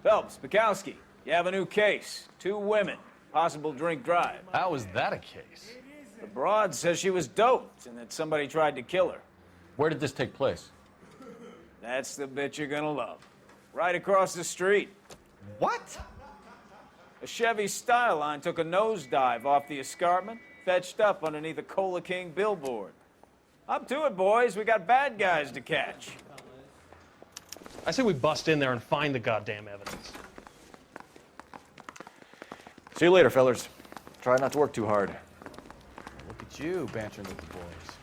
Phelps, Bukowski, you have a new case. 2 women, possible drink drive. How is that a case? The broad says she was doped and that somebody tried to kill her. Where did this take place? That's the bit you're gonna love. Right across the street. What? A Chevy Styline took a nosedive off the escarpment, fetched up underneath a Cola King billboard. Up to it, boys. We got bad guys to catch. I say we bust in there and find the goddamn evidence. See you later, fellas. Try not to work too hard. Look at you, bantering with the boys.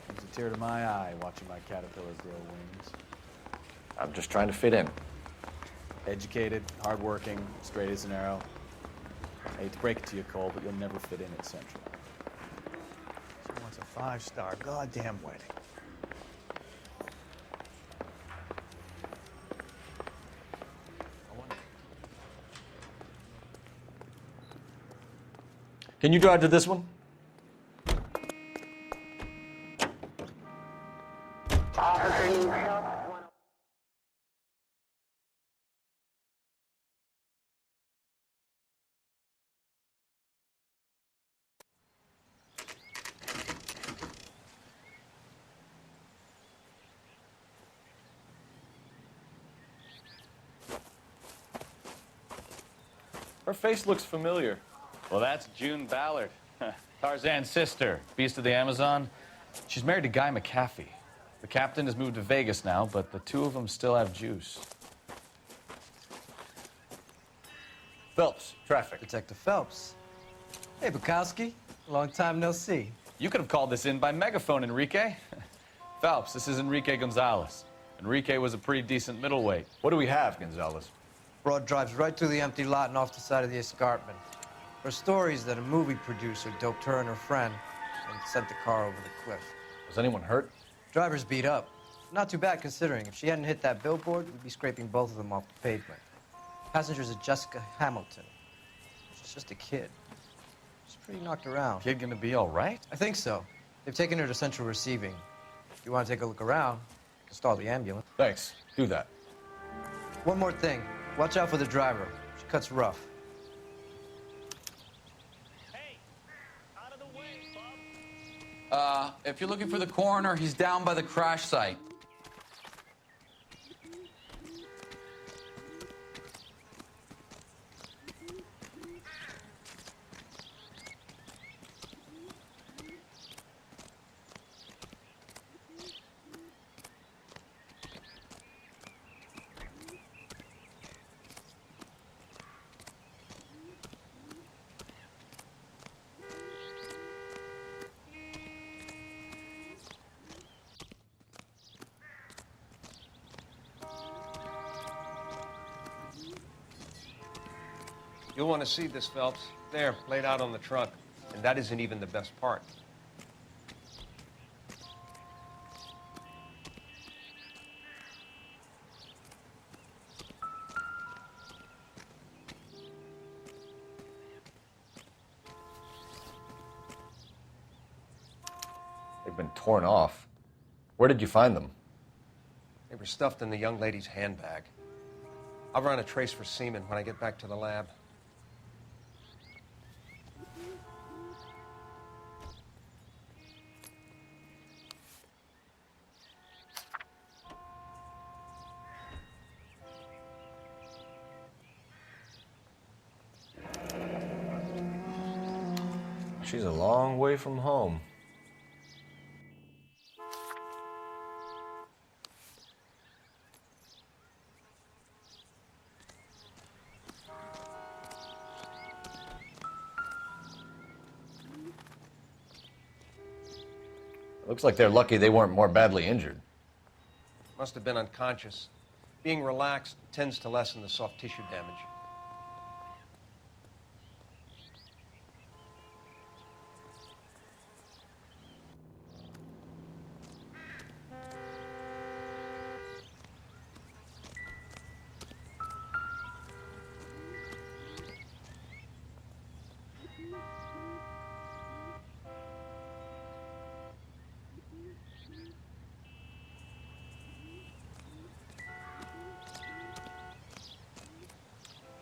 Brings a tear to my eye watching my caterpillars grow wings. I'm just trying to fit in. Educated, hardworking, straight as an arrow. I hate to break it to you, Cole, but you'll never fit in at Central. She wants a 5-star goddamn wedding. Can you drive to this one? Her face looks familiar. Well, that's June Ballard, Tarzan's sister, beast of the Amazon. She's married to Guy McAfee. The captain has moved to Vegas now, but the 2 of them still have juice. Phelps, traffic. Detective Phelps. Hey, Bukowski. Long time no see. You could have called this in by megaphone, Enrique. Phelps, this is Enrique Gonzalez. Enrique was a pretty decent middleweight. What do we have, Gonzalez? Broad drives right through the empty lot and off the side of the escarpment. Her story is that a movie producer doped her and her friend and sent the car over the cliff. Was anyone hurt? Driver's beat up. Not too bad considering. If she hadn't hit that billboard, we'd be scraping both of them off the pavement. Passenger's a Jessica Hamilton. She's just a kid. She's pretty knocked around. Kid gonna be all right? I think so. They've taken her to central receiving. If you want to take a look around, you can stall the ambulance. Thanks. Do that. One more thing. Watch out for the driver. She cuts rough. If you're looking for the coroner, he's down by the crash site. You'll want to see this, Phelps. There, laid out on the trunk. And that isn't even the best part. They've been torn off. Where did you find them? They were stuffed in the young lady's handbag. I'll run a trace for semen when I get back to the lab. She's a long way from home. Looks like they're lucky they weren't more badly injured. Must have been unconscious. Being relaxed tends to lessen the soft tissue damage.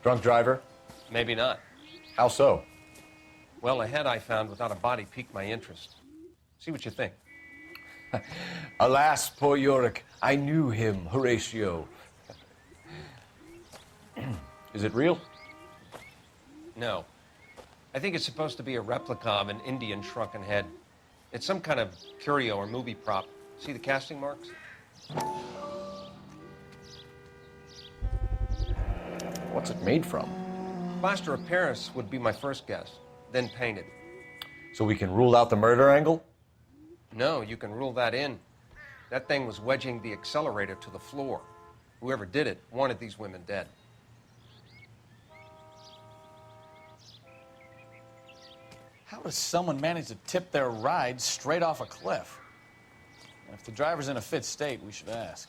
Drunk driver? Maybe not. How so? Well, a head I found without a body piqued my interest. See what you think. Alas, poor Yorick. I knew him, Horatio. Is it real? No. I think it's supposed to be a replica of an Indian shrunken head. It's some kind of curio or movie prop. See the casting marks? What's it made from? Plaster of Paris would be my first guess, then painted. So we can rule out the murder angle? No, you can rule that in. That thing was wedging the accelerator to the floor. Whoever did it wanted these women dead. How does someone manage to tip their ride straight off a cliff? If the driver's in a fit state, we should ask.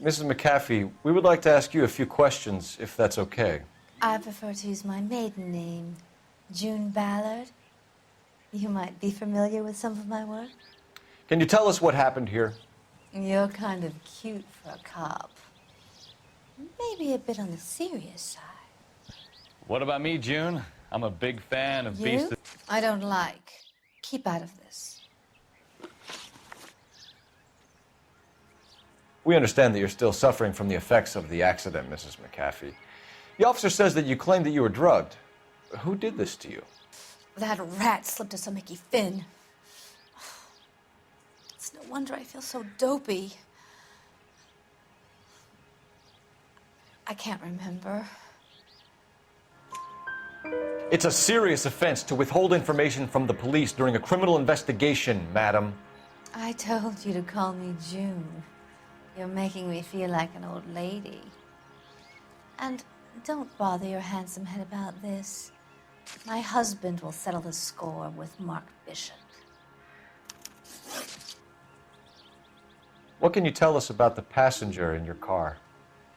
Mrs. McAfee, we would like to ask you a few questions, if that's okay. I prefer to use my maiden name, June Ballard. You might be familiar with some of my work. Can you tell us what happened here? You're kind of cute for a cop. Maybe a bit on the serious side. What about me, June? I'm a big fan of Beast. You? I don't like. Keep out of this. We understand that you're still suffering from the effects of the accident, Mrs. McAfee. The officer says that you claimed that you were drugged. Who did this to you? That rat slipped us a Mickey Finn. It's no wonder I feel so dopey. I can't remember. It's a serious offense to withhold information from the police during a criminal investigation, madam. I told you to call me June. You're making me feel like an old lady. And don't bother your handsome head about this. My husband will settle the score with Mark Bishop. What can you tell us about the passenger in your car?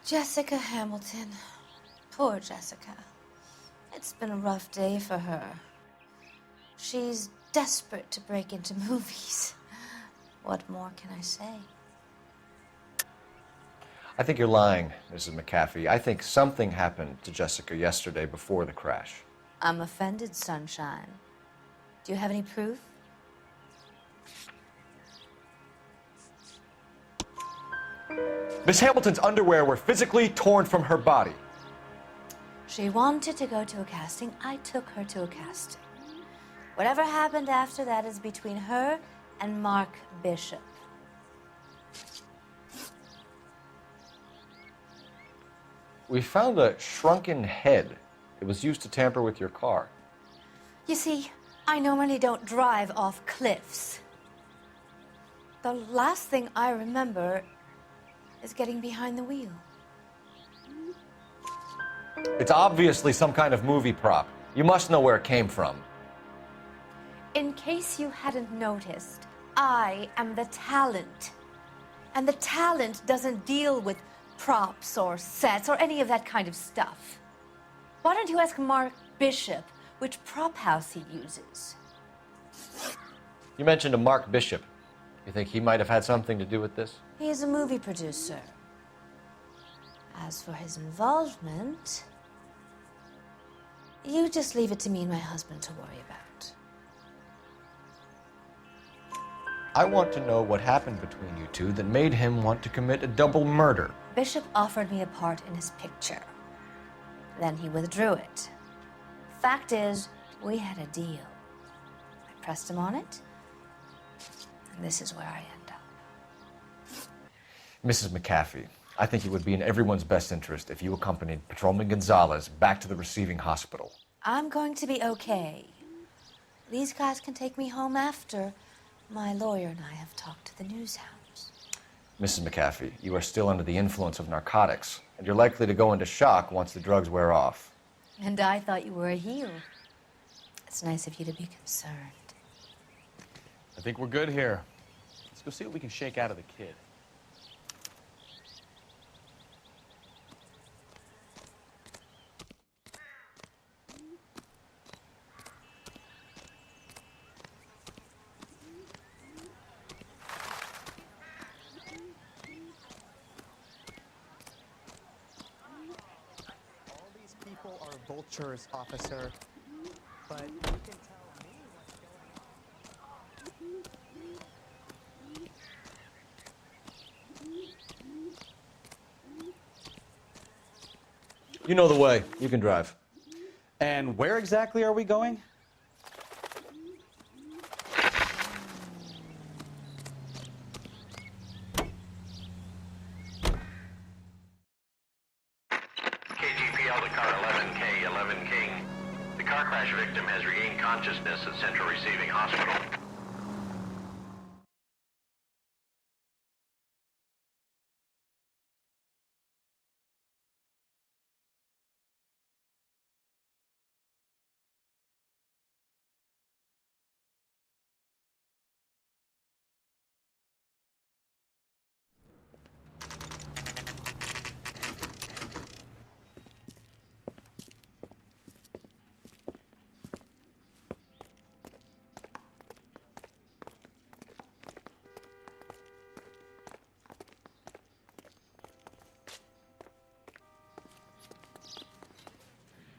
Jessica Hamilton. Poor Jessica. It's been a rough day for her. She's desperate to break into movies. What more can I say? I think you're lying, Mrs. McAfee. I think something happened to Jessica yesterday before the crash. I'm offended, Sunshine. Do you have any proof? Miss Hamilton's underwear were physically torn from her body. She wanted to go to a casting. I took her to a casting. Whatever happened after that is between her and Mark Bishop. We found a shrunken head. It was used to tamper with your car. You see, I normally don't drive off cliffs. The last thing I remember is getting behind the wheel. It's obviously some kind of movie prop. You must know where it came from. In case you hadn't noticed, I am the talent. And the talent doesn't deal with props or sets or any of that kind of stuff. Why don't you ask Mark Bishop which prop house he uses? You mentioned a Mark Bishop. You think he might have had something to do with this? He is a movie producer. As for his involvement, you just leave it to me and my husband to worry about. I want to know what happened between you two that made him want to commit a double murder. Bishop offered me a part in his picture. Then he withdrew it. Fact is, we had a deal. I pressed him on it, and this is where I end up. Mrs. McAfee, I think it would be in everyone's best interest if you accompanied Patrolman Gonzalez back to the receiving hospital. I'm going to be okay. These guys can take me home after my lawyer and I have talked to the news hounds. Mrs. McAfee, you are still under the influence of narcotics, and you're likely to go into shock once the drugs wear off. And I thought you were a heel. It's nice of you to be concerned. I think we're good here. Let's go see what we can shake out of the kid. People are vultures, officer, but you can tell me what's going on. You know the way. You can drive. And where exactly are we going? KGPL to car 11K, 11 King. The car crash victim has regained consciousness at Central Receiving Hospital.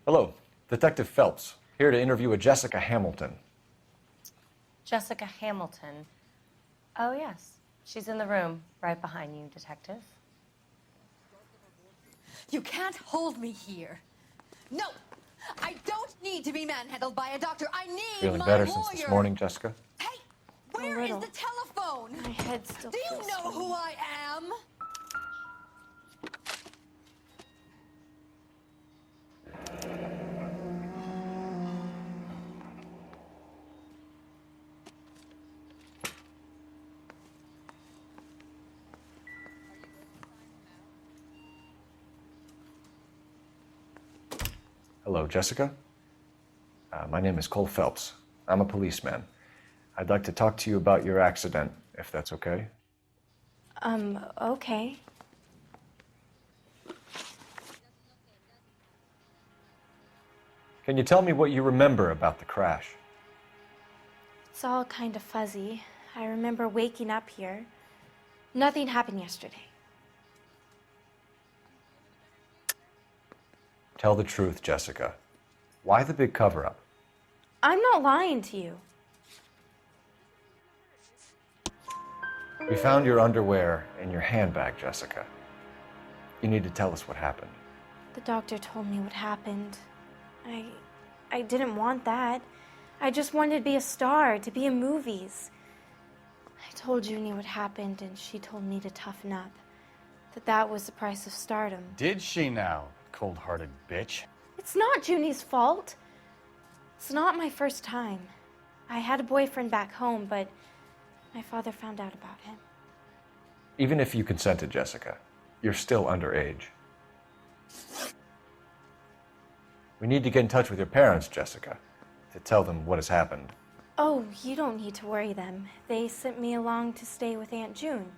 Hello, Detective Phelps, here to interview a Jessica Hamilton. Jessica Hamilton. Oh, yes. She's in the room, right behind you, Detective. You can't hold me here. No! I don't need to be manhandled by a doctor. I need Feeling my better lawyer. since this morning, Jessica? Hey, where is the telephone? My head still Do you feels know funny. who I am? Hello, Jessica. My name is Cole Phelps. I'm a policeman. I'd like to talk to you about your accident, if that's okay. Okay. Can you tell me what you remember about the crash? It's all kind of fuzzy. I remember waking up here. Nothing happened yesterday. Tell the truth, Jessica. Why the big cover-up? I'm not lying to you. We found your underwear in your handbag, Jessica. You need to tell us what happened. The doctor told me what happened. I didn't want that. I just wanted to be a star, to be in movies. I told Junie what happened, and she told me to toughen up. That was the price of stardom. Did she now, cold-hearted bitch? It's not Junie's fault. It's not my first time. I had a boyfriend back home, but my father found out about him. Even if you consented, Jessica, you're still underage. We need to get in touch with your parents, Jessica, to tell them what has happened. Oh, you don't need to worry them. They sent me along to stay with Aunt June.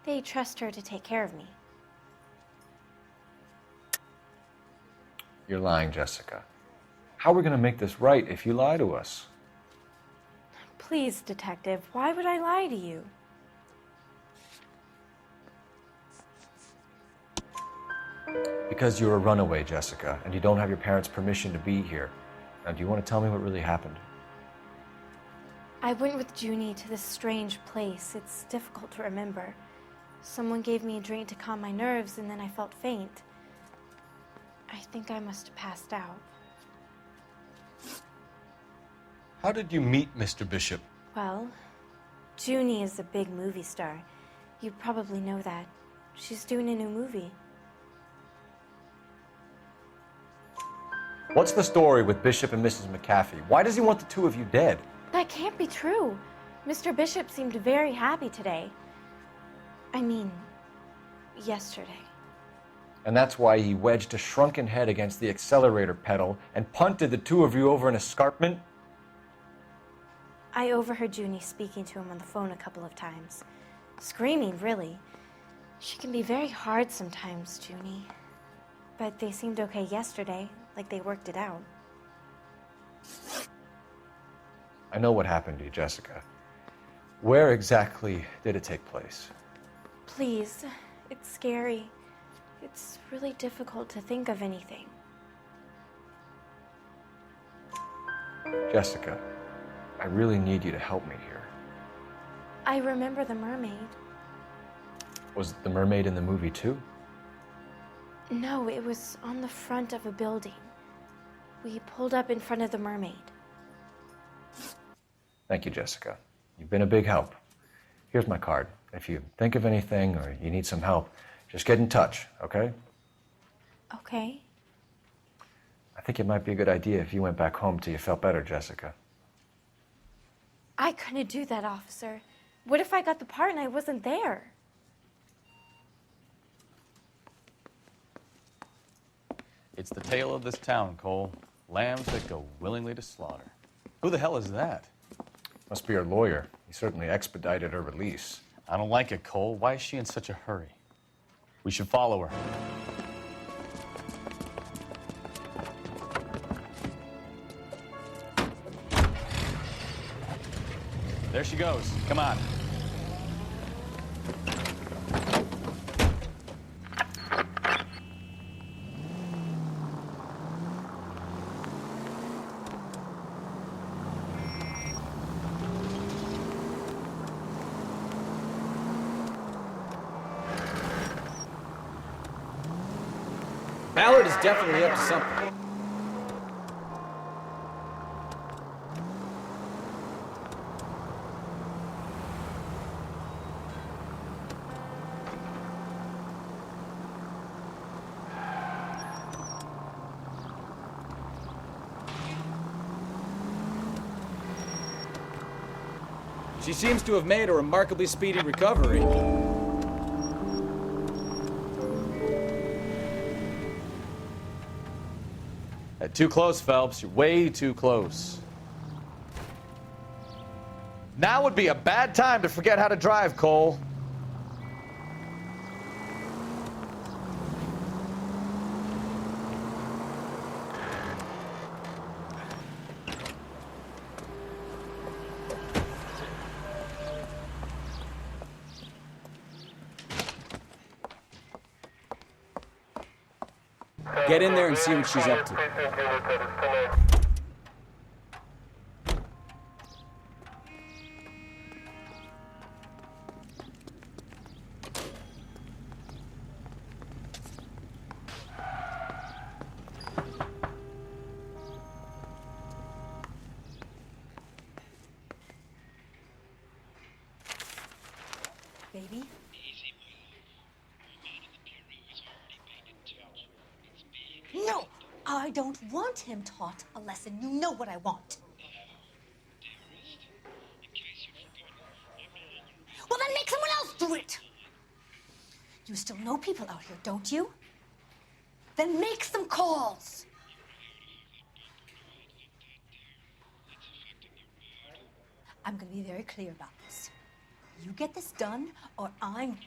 They trust her to take care of me. You're lying, Jessica. How are we going to make this right if you lie to us? Please, Detective, why would I lie to you? Because you're a runaway, Jessica, and you don't have your parents' permission to be here. Now, do you want to tell me what really happened? I went with Junie to this strange place. It's difficult to remember. Someone gave me a drink to calm my nerves, and then I felt faint. I think I must have passed out. How did you meet Mr. Bishop? Well, Junie is a big movie star. You probably know that. She's doing a new movie. What's the story with Bishop and Mrs. McAfee? Why does he want the two of you dead? That can't be true. Mr. Bishop seemed very happy today. I mean, yesterday. And that's why he wedged a shrunken head against the accelerator pedal and punted the two of you over an escarpment? I overheard Junie speaking to him on the phone a couple of times. Screaming, really. She can be very hard sometimes, Junie. But they seemed okay yesterday, like they worked it out. I know what happened to you, Jessica. Where exactly did it take place? Please, it's scary. It's really difficult to think of anything. Jessica, I really need you to help me here. I remember the mermaid. Was the mermaid in the movie too? No, it was on the front of a building. We pulled up in front of the mermaid. Thank you, Jessica. You've been a big help. Here's my card. If you think of anything or you need some help, just get in touch, okay? Okay. I think it might be a good idea if you went back home till you felt better, Jessica. I couldn't do that, officer. What if I got the part and I wasn't there? It's the tale of this town, Cole. Lambs that go willingly to slaughter. Who the hell is that? Must be her lawyer. He certainly expedited her release. I don't like it, Cole. Why is she in such a hurry? We should follow her. There she goes. Come on. Ballard is definitely up to something. She seems to have made a remarkably speedy recovery. Too close, Phelps. You're way too close. Now would be a bad time to forget how to drive, Cole. Get in there and see what she's up to. Baby? No! I don't want him taught a lesson. You know what I want. Well, then make someone else do it! You still know people out here, don't you? Then make some calls! I'm gonna be very clear about this. You get this done, or I'm...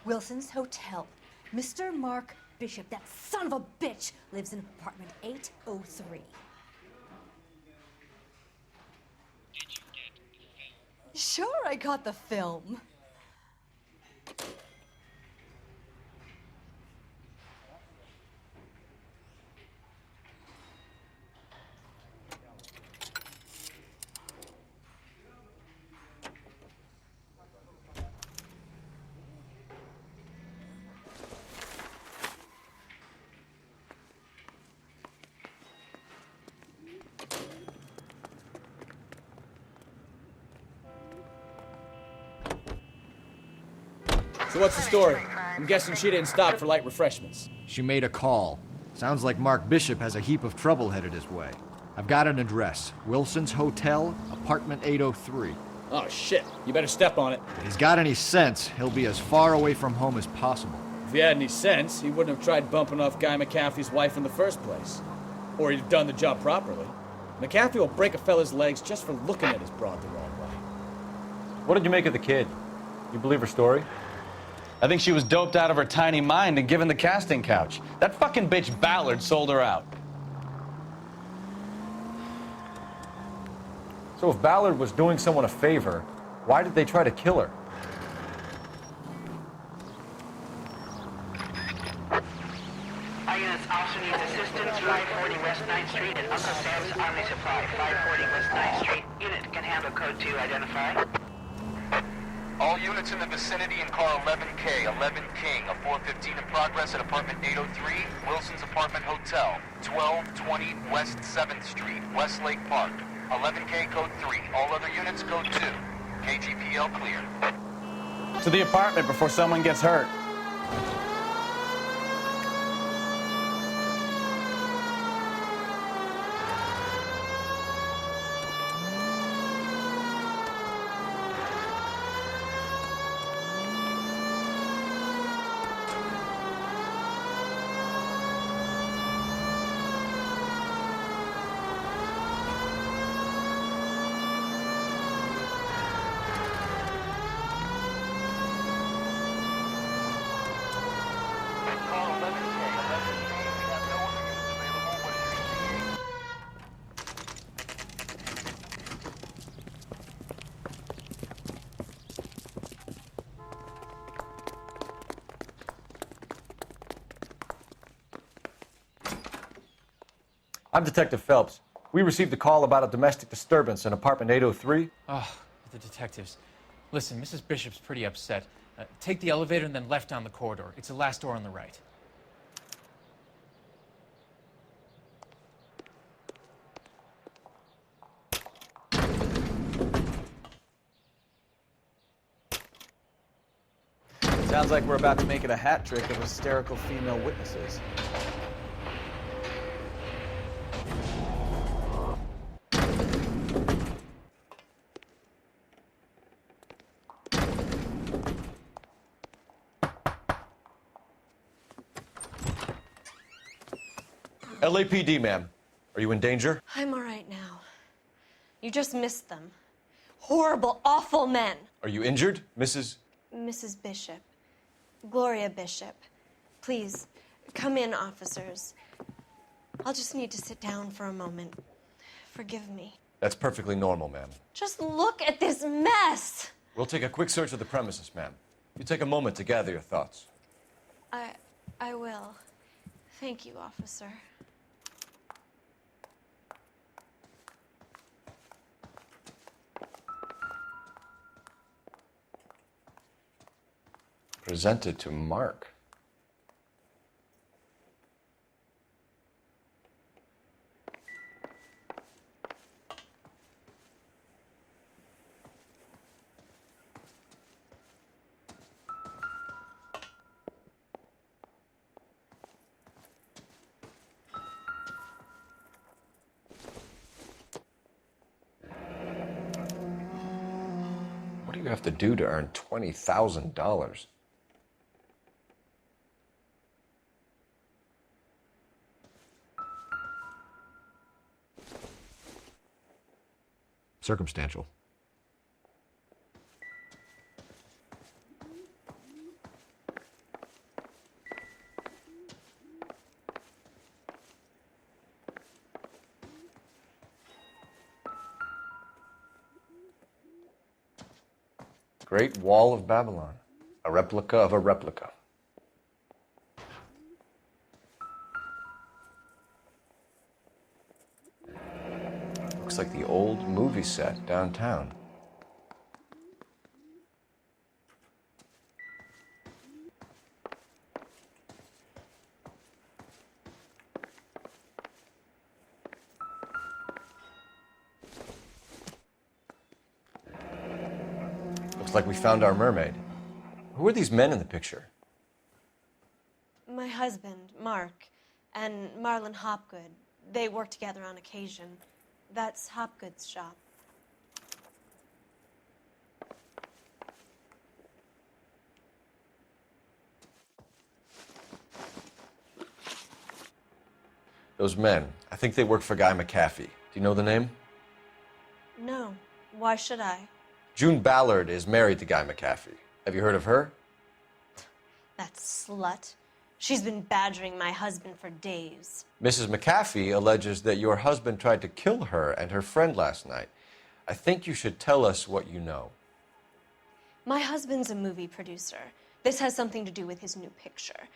Wilson's Hotel. Mr. Mark Bishop, that son of a bitch, lives in apartment 803. Sure, I got the film. So what's the story? I'm guessing she didn't stop for light refreshments. She made a call. Sounds like Mark Bishop has a heap of trouble headed his way. I've got an address. Wilson's Hotel, apartment 803. Oh, shit. You better step on it. If he's got any sense, he'll be as far away from home as possible. If he had any sense, he wouldn't have tried bumping off Guy McAfee's wife in the first place. Or he'd have done the job properly. McAfee will break a fella's legs just for looking at his broad the wrong way. What did you make of the kid? You believe her story? I think she was doped out of her tiny mind and given the casting couch. That fucking bitch Ballard sold her out. So if Ballard was doing someone a favor, why did they try to kill her? Our units also needs assistance. 540 West 9th Street and Uncle Sam's Army Supply. 540 West 9th Street. Unit can handle code 2. Identify. All units in the vicinity in car 11K, 11 King, a 415 in progress at apartment 803, Wilson's Apartment Hotel, 1220 West 7th Street, Westlake Park. 11K code 3. All other units code 2. KGPL clear. To the apartment before someone gets hurt. I'm Detective Phelps. We received a call about a domestic disturbance in apartment 803. Oh, the detectives. Listen, Mrs. Bishop's pretty upset. Take the elevator and then left down the corridor. It's the last door on the right. Sounds like we're about to make it a hat trick of hysterical female witnesses. LAPD, ma'am. Are you in danger? I'm all right now. You just missed them. Horrible, awful men. Are you injured, Mrs.? Mrs. Bishop. Gloria Bishop. Please, come in, officers. I'll just need to sit down for a moment. Forgive me. That's perfectly normal, ma'am. Just look at this mess. We'll take a quick search of the premises, ma'am. You take a moment to gather your thoughts. I will. Thank you, officer. Presented to Mark. What do you have to do to earn $20,000? Circumstantial. Great Wall of Babylon. A replica of a replica. Looks like the old movie set downtown. Looks like we found our mermaid. Who are these men in the picture? My husband, Mark, and Marlon Hopgood. They work together on occasion. That's Hopgood's shop. Those men, I think they work for Guy McAfee. Do you know the name? No. Why should I? June Ballard is married to Guy McAfee. Have you heard of her? That slut. She's been badgering my husband for days. Mrs. McAfee alleges that your husband tried to kill her and her friend last night. I think you should tell us what you know. My husband's a movie producer. This has something to do with his new picture.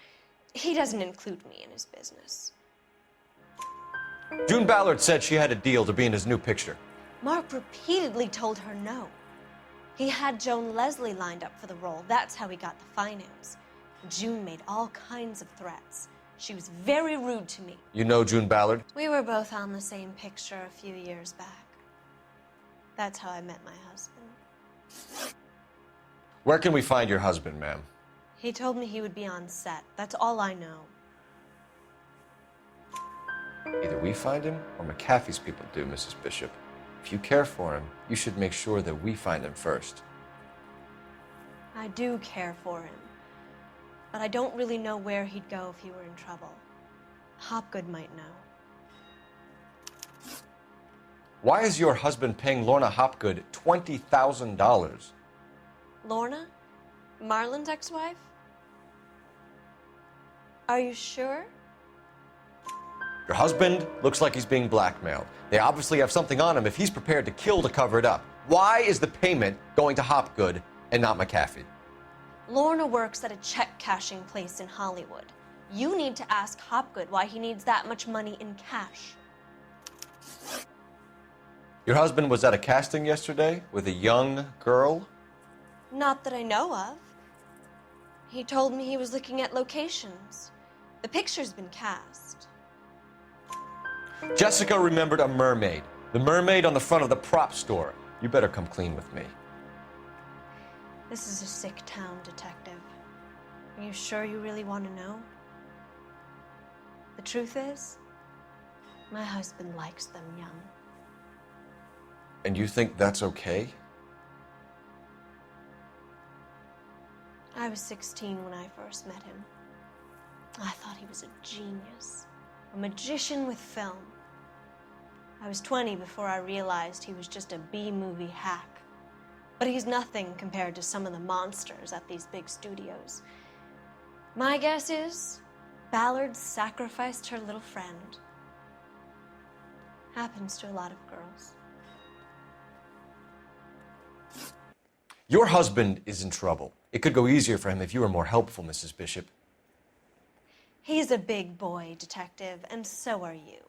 He doesn't include me in his business. June Ballard said she had a deal to be in his new picture. Mark repeatedly told her no. He had Joan Leslie lined up for the role. That's how he got the finance. June made all kinds of threats. She was very rude to me. You know June Ballard? We were both on the same picture a few years back. That's how I met my husband. Where can we find your husband, ma'am? He told me he would be on set. That's all I know. Either we find him or McAfee's people do, Mrs. Bishop. If you care for him, you should make sure that we find him first. I do care for him. But I don't really know where he'd go if he were in trouble. Hopgood might know. Why is your husband paying Lorna Hopgood $20,000? Lorna? Marlon's ex-wife? Are you sure? Your husband looks like he's being blackmailed. They obviously have something on him if he's prepared to kill to cover it up. Why is the payment going to Hopgood and not McAfee? Lorna works at a check-cashing place in Hollywood. You need to ask Hopgood why he needs that much money in cash. Your husband was at a casting yesterday with a young girl? Not that I know of. He told me he was looking at locations. The picture's been cast. Jessica remembered a mermaid. The mermaid on the front of the prop store. You better come clean with me. This is a sick town, Detective. Are you sure you really want to know? The truth is, my husband likes them young. And you think that's okay? I was 16 when I first met him. I thought he was a genius, a magician with film. I was 20 before I realized he was just a B-movie hack. But he's nothing compared to some of the monsters at these big studios. My guess is Ballard sacrificed her little friend. Happens to a lot of girls. Your husband is in trouble. It could go easier for him if you were more helpful, Mrs. Bishop. He's a big boy, Detective, and so are you.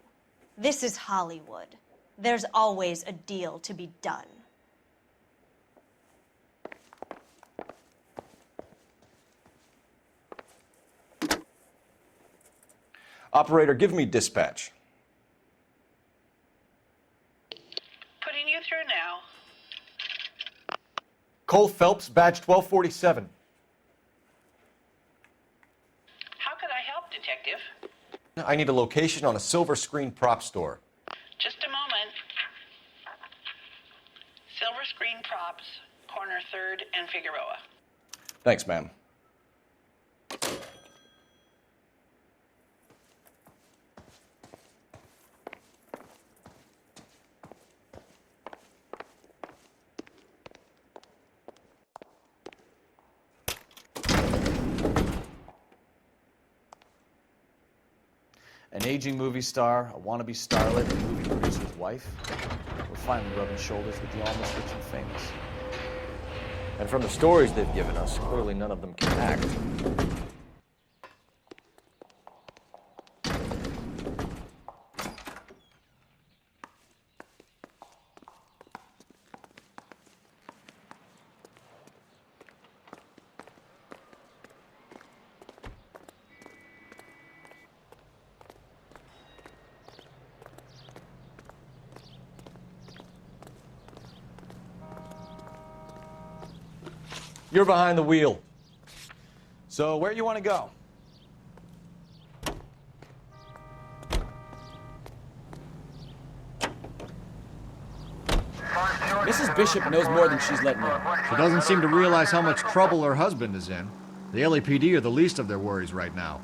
This is Hollywood. There's always a deal to be done. Operator, give me dispatch. Putting you through now. Cole Phelps, badge 1247. How can I help, Detective? I need a location on a silver screen prop store. Just a moment. Silver Screen Props, corner 3rd and Figueroa. Thanks, ma'am. An aging movie star, a wannabe starlet, and movie producer's wife. We're finally rubbing shoulders with the almost rich and famous. And from the stories they've given us, clearly none of them can act. You're behind the wheel. So, where you want to go? Mrs. Bishop knows more than she's letting on. She doesn't seem to realize how much trouble her husband is in. The LAPD are the least of their worries right now.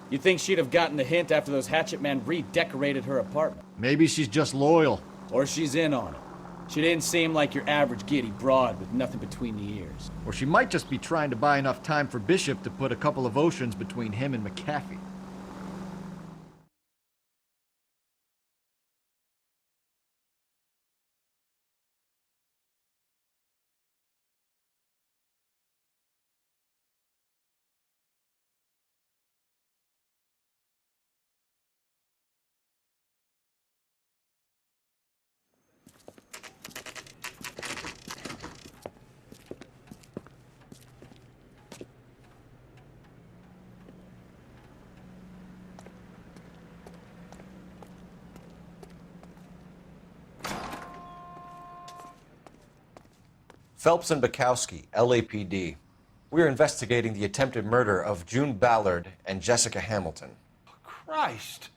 You'd think she'd have gotten the hint after those hatchet men redecorated her apartment. Maybe she's just loyal. Or she's in on it. She didn't seem like your average giddy broad with nothing between the ears. Or she might just be trying to buy enough time for Bishop to put a couple of oceans between him and McAfee. Phelps and Bukowski, LAPD. We're investigating the attempted murder of June Ballard and Jessica Hamilton. Christ.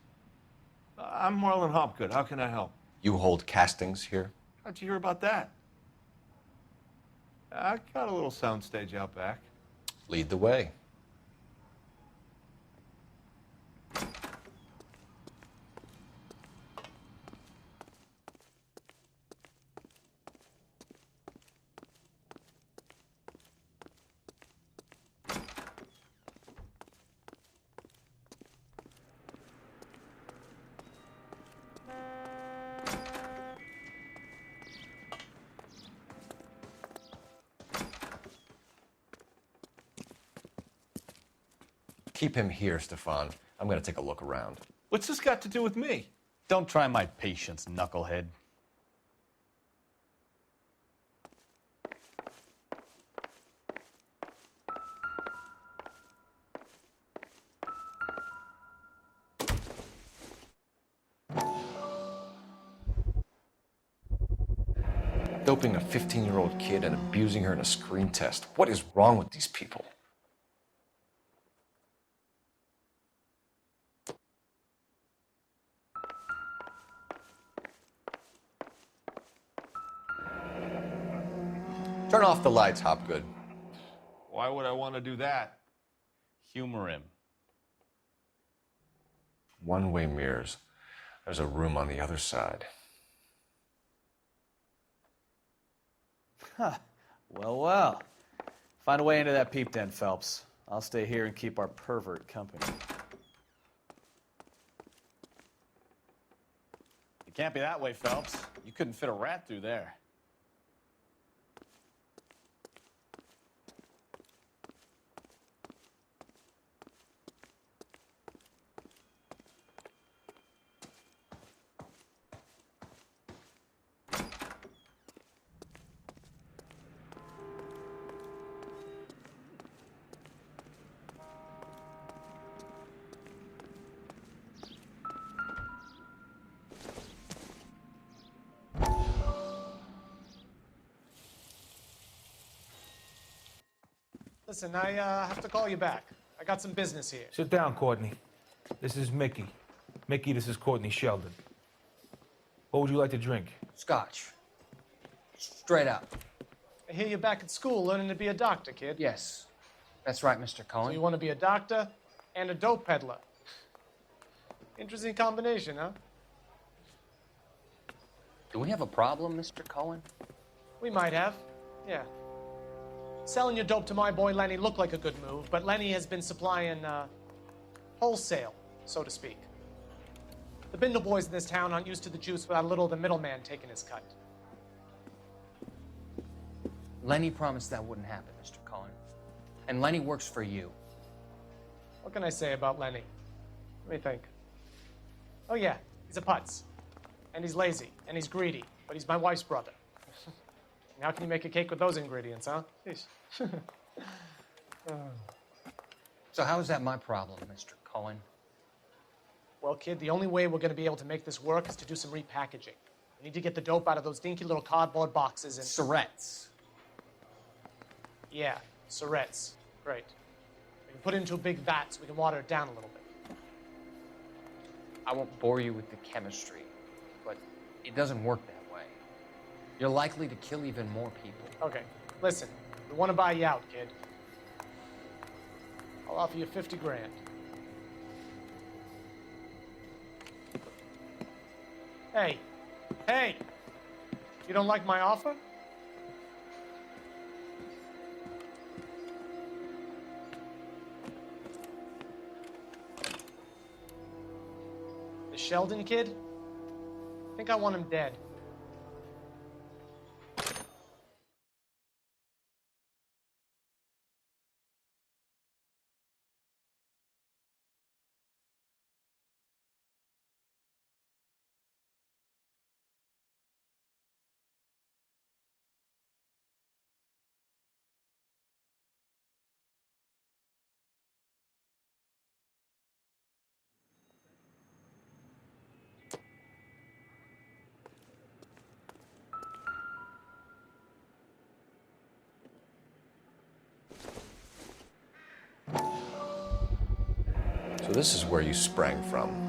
I'm Marlon Hopgood. How can I help? You hold castings here? How'd you hear about that? I got a little soundstage out back. Lead the way. Keep him here, Stefan. I'm gonna take a look around. What's this got to do with me? Don't try my patience, knucklehead. Doping a 15-year-old kid and abusing her in a screen test. What is wrong with these people? Turn off the lights, Hopgood. Why would I want to do that? Humor him. One-way mirrors. There's a room on the other side. Huh. Well. Find a way into that peep den, Phelps. I'll stay here and keep our pervert company. It can't be that way, Phelps. You couldn't fit a rat through there. Listen, I have to call you back. I got some business here. Sit down, Courtney. This is Mickey. Mickey, this is Courtney Sheldon. What would you like to drink? Scotch. Straight up. I hear you're back at school learning to be a doctor, kid. Yes. That's right, Mr. Cohen. So you want to be a doctor and a dope peddler. Interesting combination, huh? Do we have a problem, Mr. Cohen? We might have, yeah. Selling your dope to my boy Lenny looked like a good move, but Lenny has been supplying, wholesale, so to speak. The Bindle boys in this town aren't used to the juice without a little of the middleman taking his cut. Lenny promised that wouldn't happen, Mr. Cohen. And Lenny works for you. What can I say about Lenny? Let me think. Oh yeah, he's a putz. And he's lazy, and he's greedy, but he's my wife's brother. How can you make a cake with those ingredients, huh? Jeez. So how is that my problem, Mr. Cohen? Well, kid, the only way we're going to be able to make this work is to do some repackaging. We need to get the dope out of those dinky little cardboard boxes and... Surrettes. Yeah, Surrettes. Great. put into a big vat so we can water it down a little bit. I won't bore you with the chemistry, but it doesn't work that way. You're likely to kill even more people. Okay, listen. We want to buy you out, kid. I'll offer you 50 grand. Hey, hey! You don't like my offer? The Sheldon kid? I think I want him dead. So this is where you sprang from.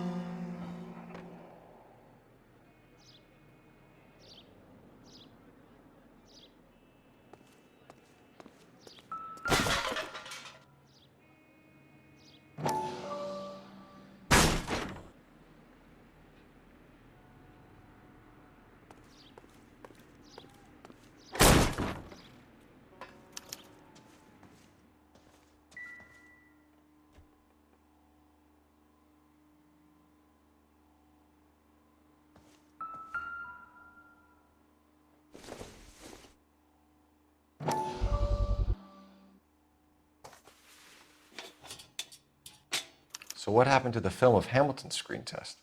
So what happened to the film of Hamilton's screen test?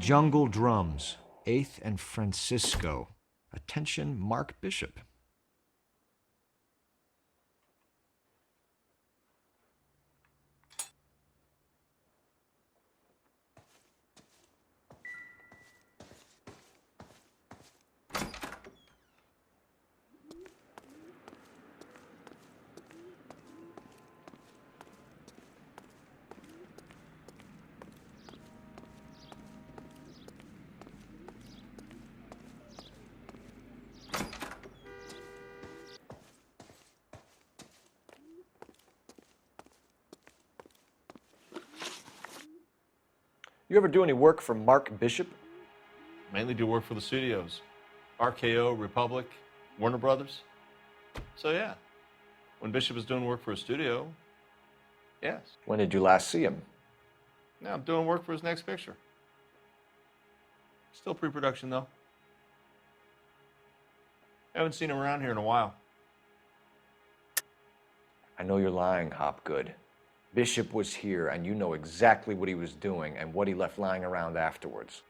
Jungle Drums, 8th and Francisco. Attention, Mark Bishop. You ever do any work for Mark Bishop? Mainly do work for the studios. RKO, Republic, Warner Brothers. So yeah, when Bishop was doing work for a studio, yes. When did you last see him? Now I'm doing work for his next picture. Still pre-production though. Haven't seen him around here in a while. I know you're lying, Hopgood. Bishop was here, and you know exactly what he was doing and what he left lying around afterwards.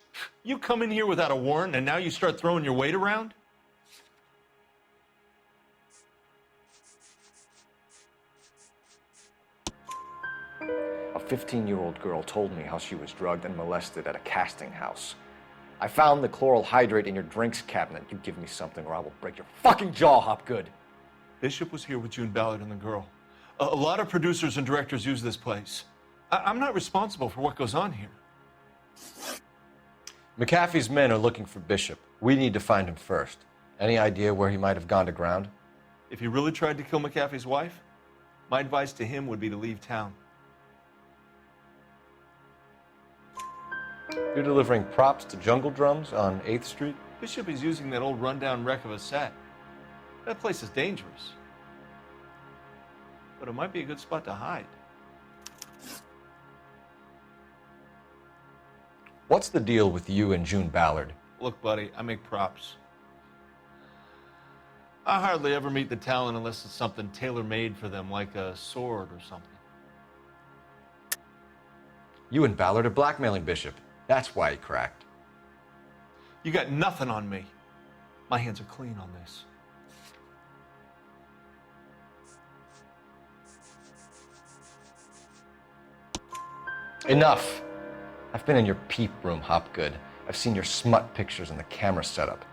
You come in here without a warrant, and now you start throwing your weight around? A 15-year-old girl told me how she was drugged and molested at a casting house. I found the chloral hydrate in your drinks cabinet. You give me something or I will break your fucking jaw, Hopgood. Bishop was here with June Ballard and the girl. A lot of producers and directors use this place. I'm not responsible for what goes on here. McAfee's men are looking for Bishop. We need to find him first. Any idea where he might have gone to ground? If he really tried to kill McAfee's wife, my advice to him would be to leave town. You're delivering props to Jungle Drums on 8th Street? Bishop is using that old rundown wreck of a set. That place is dangerous. But it might be a good spot to hide. What's the deal with you and June Ballard? Look, buddy, I make props. I hardly ever meet the talent unless it's something tailor-made for them, like a sword or something. You and Ballard are blackmailing Bishop. That's why he cracked. You got nothing on me. My hands are clean on this. Enough. I've been in your peep room, Hopgood. I've seen your smut pictures and the camera setup.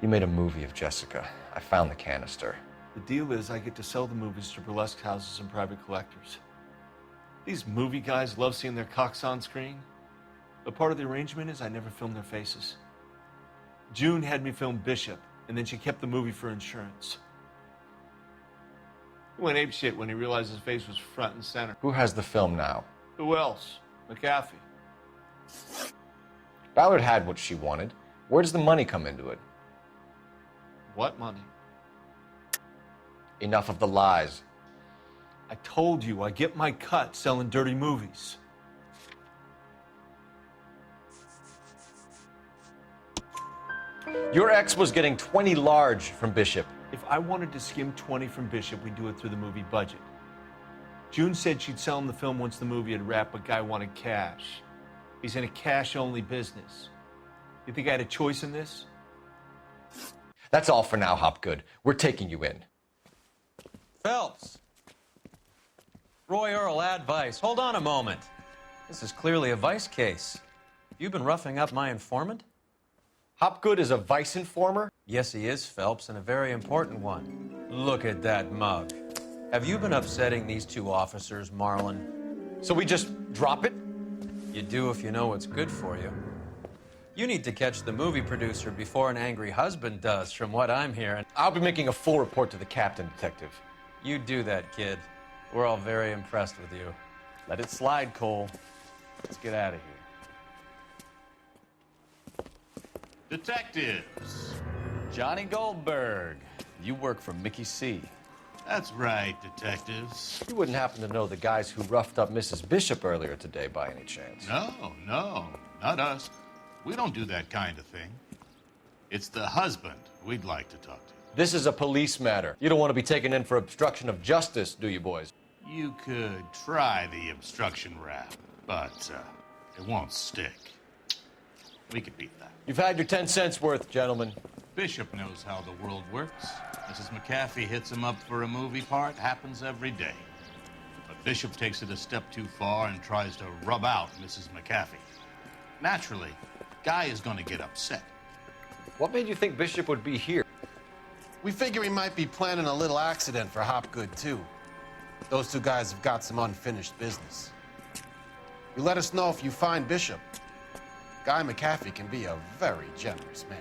You made a movie of Jessica. I found the canister. The deal is I get to sell the movies to burlesque houses and private collectors. These movie guys love seeing their cocks on screen, but part of the arrangement is I never film their faces. June had me film Bishop, and then she kept the movie for insurance. He went apeshit when he realized his face was front and center. Who has the film now? Who else? McAfee. Ballard had what she wanted. Where does the money come into it? What money? Enough of the lies. I told you I get my cut selling dirty movies. Your ex was getting 20 large from Bishop. If I wanted to skim 20 from Bishop, we'd do it through the movie budget. June said she'd sell him the film once the movie had wrapped, but Guy wanted cash. He's in a cash-only business. You think I had a choice in this? That's all for now, Hopgood. We're taking you in. Phelps. Roy Earl, advice. Hold on a moment. This is clearly a vice case. You've been roughing up my informant? Hopgood is a vice informer? Yes, he is, Phelps, and a very important one. Look at that mug. Have you been upsetting these two officers, Marlon? So we just drop it? You do if you know what's good for you. You need to catch the movie producer before an angry husband does, from what I'm hearing. I'll be making a full report to the captain, Detective. You do that, kid. We're all very impressed with you. Let it slide, Cole. Let's get out of here. Detectives. Johnny Goldberg. You work for Mickey C. That's right, detectives. You wouldn't happen to know the guys who roughed up Mrs. Bishop earlier today by any chance? No, not us. We don't do that kind of thing. It's the husband we'd like to talk to. This is a police matter. You don't want to be taken in for obstruction of justice, do you, boys? You could try the obstruction rap, but it won't stick. We could beat that. You've had your 10 cents worth, gentlemen. Bishop knows how the world works. Mrs. McAfee hits him up for a movie part. Happens every day. But Bishop takes it a step too far and tries to rub out Mrs. McAfee. Naturally, Guy is going to get upset. What made you think Bishop would be here? We figure he might be planning a little accident for Hopgood, too. Those two guys have got some unfinished business. You let us know if you find Bishop. Guy McAfee can be a very generous man.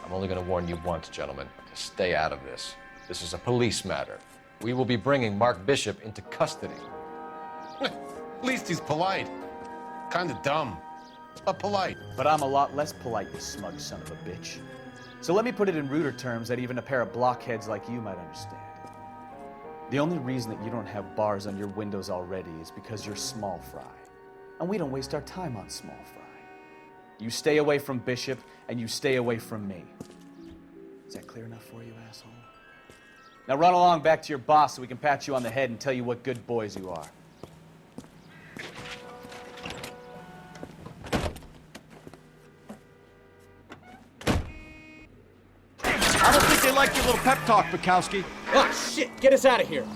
I'm only going to warn you once, gentlemen, to stay out of this. This is a police matter. We will be bringing Mark Bishop into custody. At least he's polite. Kind of dumb, but polite. But I'm a lot less polite, you smug son of a bitch. So let me put it in ruder terms that even a pair of blockheads like you might understand. The only reason that you don't have bars on your windows already is because you're small fry. And we don't waste our time on small fry. You stay away from Bishop, and you stay away from me. Is that clear enough for you, asshole? Now run along back to your boss so we can pat you on the head and tell you what good boys you are. I don't think they like your little pep talk, Bukowski. Oh, shit! Get us out of here!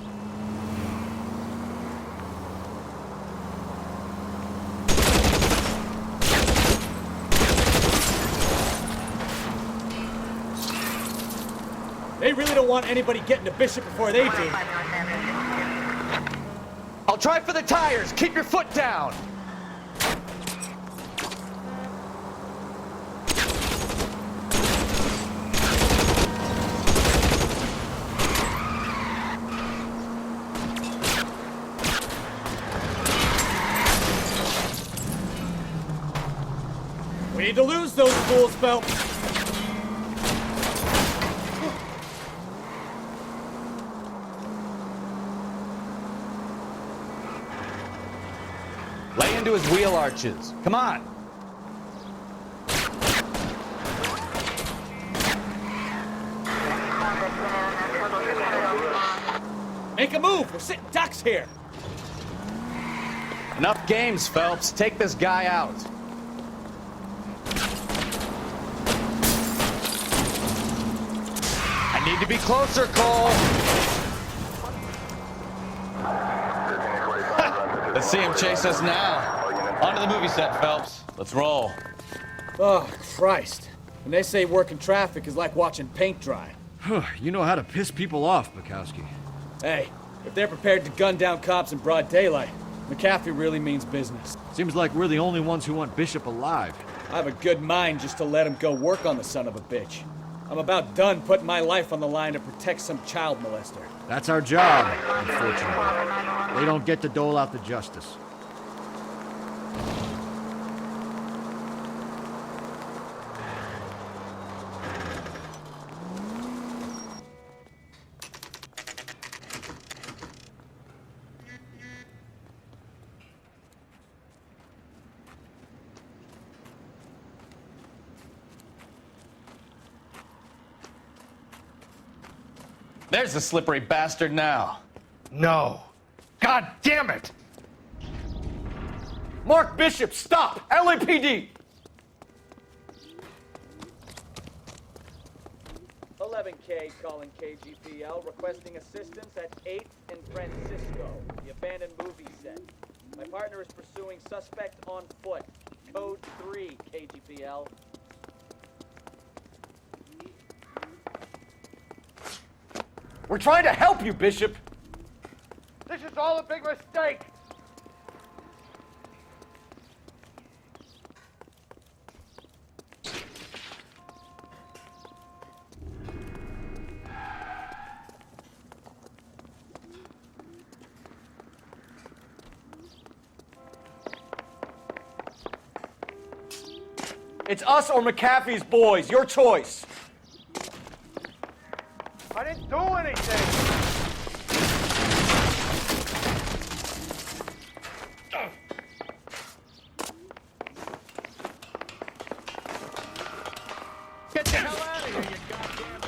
They really don't want anybody getting to Bishop before they do. I'll try for the tires. Keep your foot down. We need to lose those fools, Phelps. Lay into his wheel arches. Come on. Make a move. We're sitting ducks here. Enough games, Phelps. Take this guy out. I need to be closer, Cole. Let's see him chase us now. On to the movie set, Phelps. Let's roll. Oh, Christ. When they say working traffic is like watching paint dry. You know how to piss people off, Bukowski. Hey, if they're prepared to gun down cops in broad daylight, McAfee really means business. Seems like we're the only ones who want Bishop alive. I have a good mind just to let him go work on the son of a bitch. I'm about done putting my life on the line to protect some child molester. That's our job, unfortunately. They don't get to dole out the justice. There's the slippery bastard now. No. God damn it! Mark Bishop, stop! LAPD! 11K calling KGPL, requesting assistance at 8th and Francisco, the abandoned movie set. My partner is pursuing suspect on foot. Code 3, KGPL. We're trying to help you, Bishop! This is all a big mistake! It's us or McAfee's boys, your choice. I didn't do anything! Get the hell out of here, you goddamn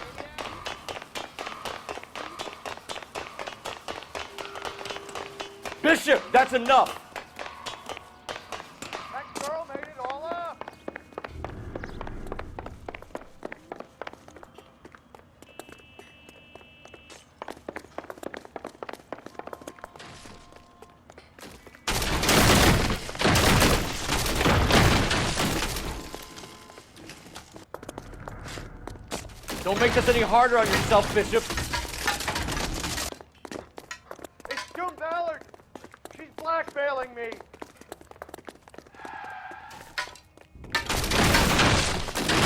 idiot! Bishop, that's enough! That girl made it all up! Don't make this any harder on yourself, Bishop. It's June Ballard! She's blackmailing me!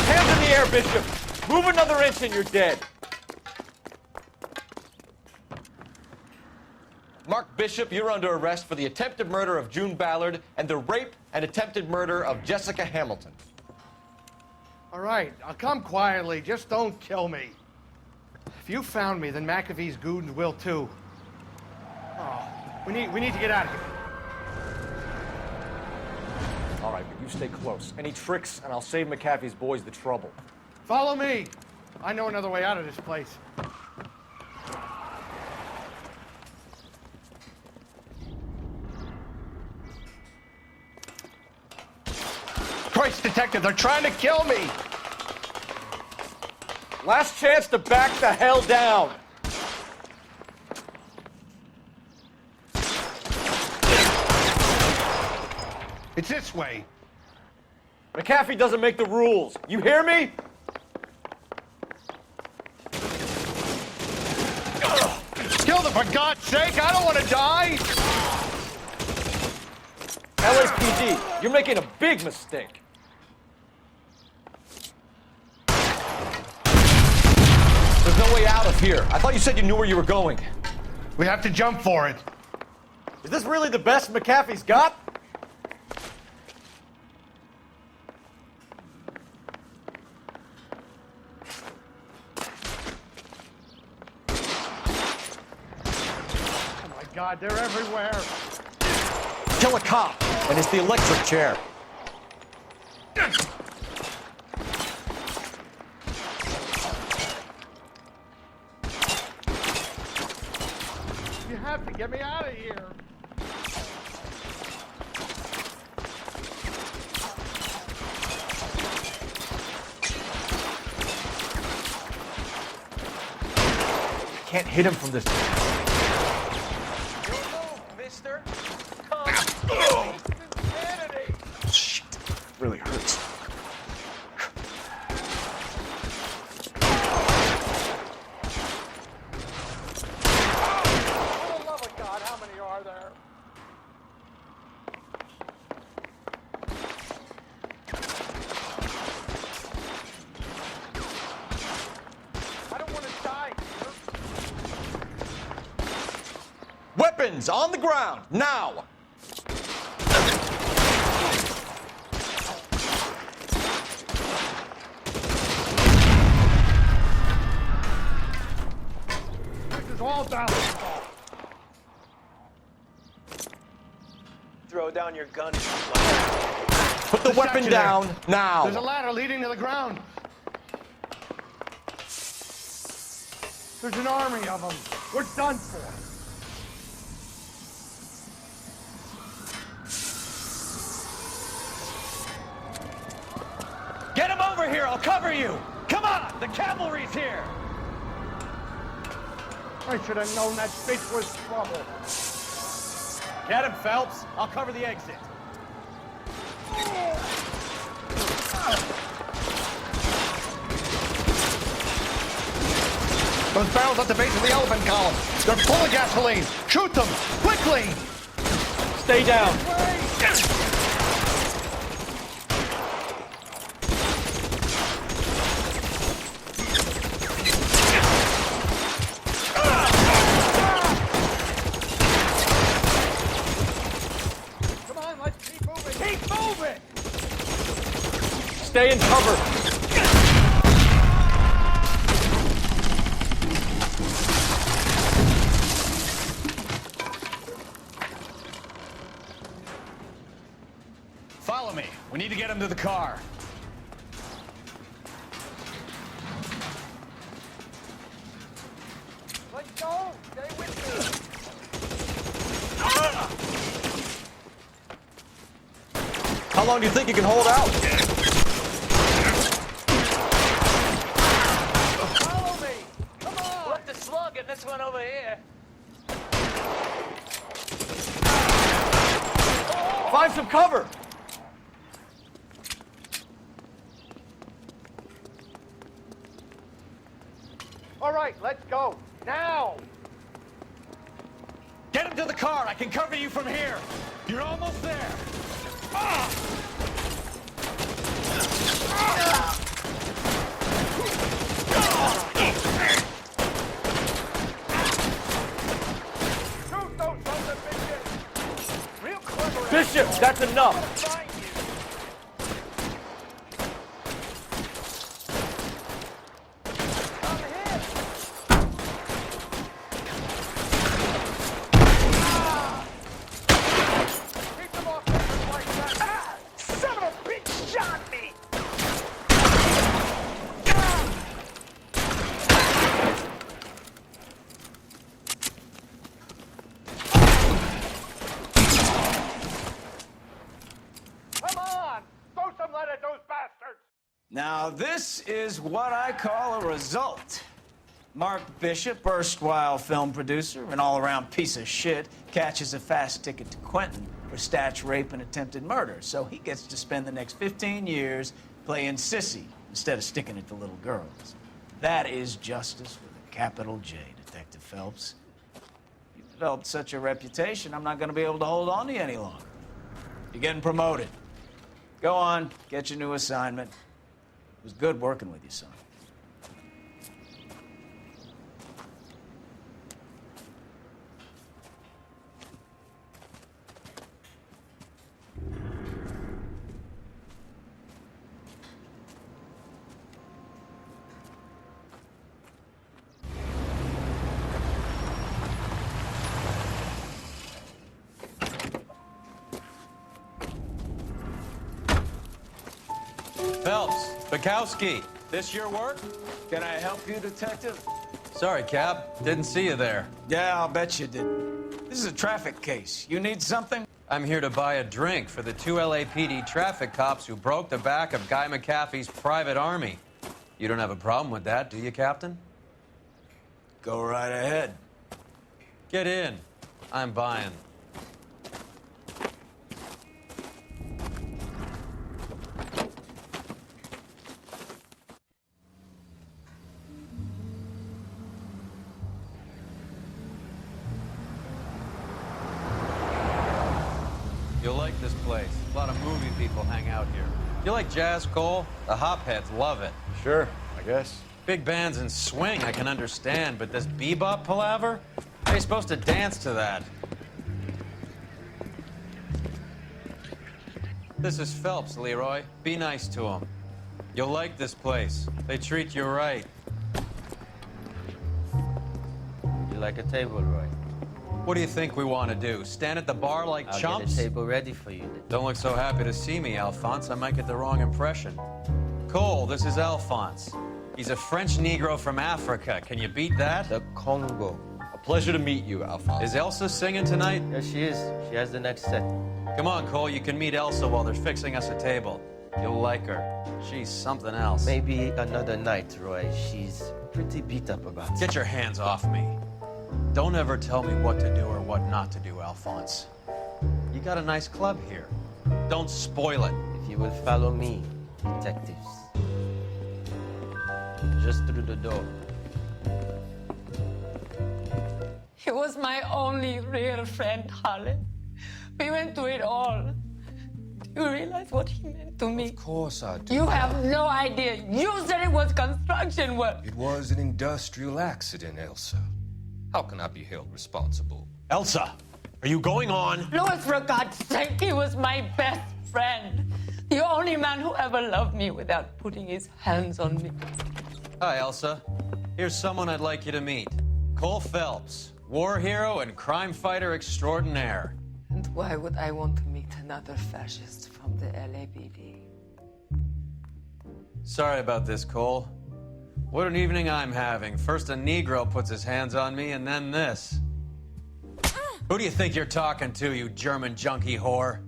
Hands in the air, Bishop! Move another inch and you're dead. Mark Bishop, you're under arrest for the attempted murder of June Ballard and the rape and attempted murder of Jessica Hamilton. All right, I'll come quietly. Just don't kill me. If you found me, then McAfee's goons will too. Oh, we need to get out of here. All right, but you stay close. Any tricks, and I'll save McAfee's boys the trouble. Follow me. I know another way out of this place. Christ, Detective, they're trying to kill me! Last chance to back the hell down! It's this way. McAfee doesn't make the rules. You hear me? Kill them, for God's sake! I don't want to die! LAPD, you're making a big mistake. There's no way out of here. I thought you said you knew where you were going. We have to jump for it. Is this really the best McAfee's got? Oh my God, they're everywhere. Kill a cop, and it's the electric chair. You have to get me out of here. I can't hit him from this. Mister. Come. Insanity. Weapons on the ground, now! This is all down. Throw down your gun. Put the weapon down, now! There's a ladder leading to the ground. There's an army of them. We're done for. Get him over here, I'll cover you! Come on, the cavalry's here! I should have known that bitch was trouble. Get him, Phelps. I'll cover the exit. Those barrels at the base of the elephant column. They're full of gasoline. Shoot them, quickly! Stay down. Come on, let's keep moving. Keep moving! Stay in cover. Follow me. We need to get him to the car. Let's go! Stay with me! How long do you think you can hold out? Follow me! Come on! Let the slug and this one over here. Find some cover! All right, let's go. Now! Get him to the car. I can cover you from here. You're almost there. Ah! Shoot those sons of bitches! Real clever. Bishop, that's enough! Keep them off this like that. Ah! Son of a bitch shot me! Come on! Throw some lead at those bastards! Now, this is what I call a result. Mark Bishop, erstwhile film producer, an all-around piece of shit, catches a fast ticket to Quentin for statch rape and attempted murder. So he gets to spend the next 15 years playing sissy instead of sticking it to little girls. That is justice with a capital J, Detective Phelps. You've developed such a reputation, I'm not going to be able to hold on to you any longer. You're getting promoted. Go on, get your new assignment. It was good working with you, son. Phelps, Bukowski, this your work? Can I help you, Detective? Sorry, Cap. Didn't see you there. Yeah, I'll bet you didn't. This is a traffic case. You need something? I'm here to buy a drink for the 2 LAPD traffic cops who broke the back of Guy McAfee's private army. You don't have a problem with that, do you, Captain? Go right ahead. Get in. I'm buying. You'll like this place. A lot of movie people hang out here. You like jazz, Cole? The hopheads love it. Sure, I guess. Big bands and swing I can understand, but this bebop palaver? How are you supposed to dance to that? This is Phelps, Leroy. Be nice to him. You'll like this place. They treat you right. You like a table, Roy? What do you think we want to do? Stand at the bar like I'll chumps? get a table ready for you then. Don't look so happy to see me, Alphonse. I might get the wrong impression. Cole, this is Alphonse. He's a French Negro from Africa. Can you beat that? The Congo. A pleasure to meet you, Alphonse. Is Elsa singing tonight? Yes, she is. She has the next set. Come on, Cole. You can meet Elsa while they're fixing us a table. You'll like her. She's something else. Maybe another night, Roy. She's pretty beat up about it. Get your hands off me. Don't ever tell me what to do or what not to do, Alphonse. You got a nice club here. Don't spoil it. If you will follow me, detectives. Just through the door. He was my only real friend, Harlan. We went through it all. Do you realize what he meant to me? Of course I do. You have no idea. You said it was construction work. It was an industrial accident, Elsa. How can I be held responsible? Elsa, are you going on? Louis, for God's sake, he was my best friend. The only man who ever loved me without putting his hands on me. Hi, Elsa. Here's someone I'd like you to meet. Cole Phelps, war hero and crime fighter extraordinaire. And why would I want to meet another fascist from the LAPD? Sorry about this, Cole. What an evening I'm having. First a Negro puts his hands on me, and then this. Who do you think you're talking to, you German junkie whore?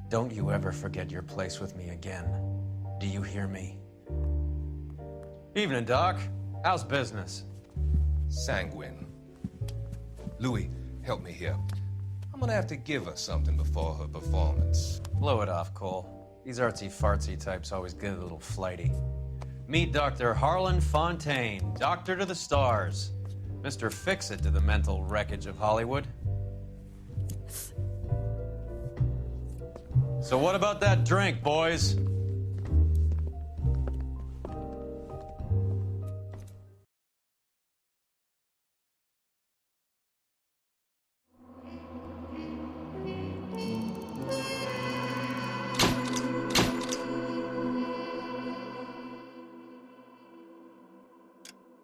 Don't you ever forget your place with me again. Do you hear me? Evening, Doc. How's business? Sanguine. Louis, help me here. I'm gonna have to give her something before her performance. Blow it off, Cole. These artsy-fartsy types always get a little flighty. Meet Dr. Harlan Fontaine, doctor to the stars. Mr. Fix-It to the mental wreckage of Hollywood. So what about that drink, boys?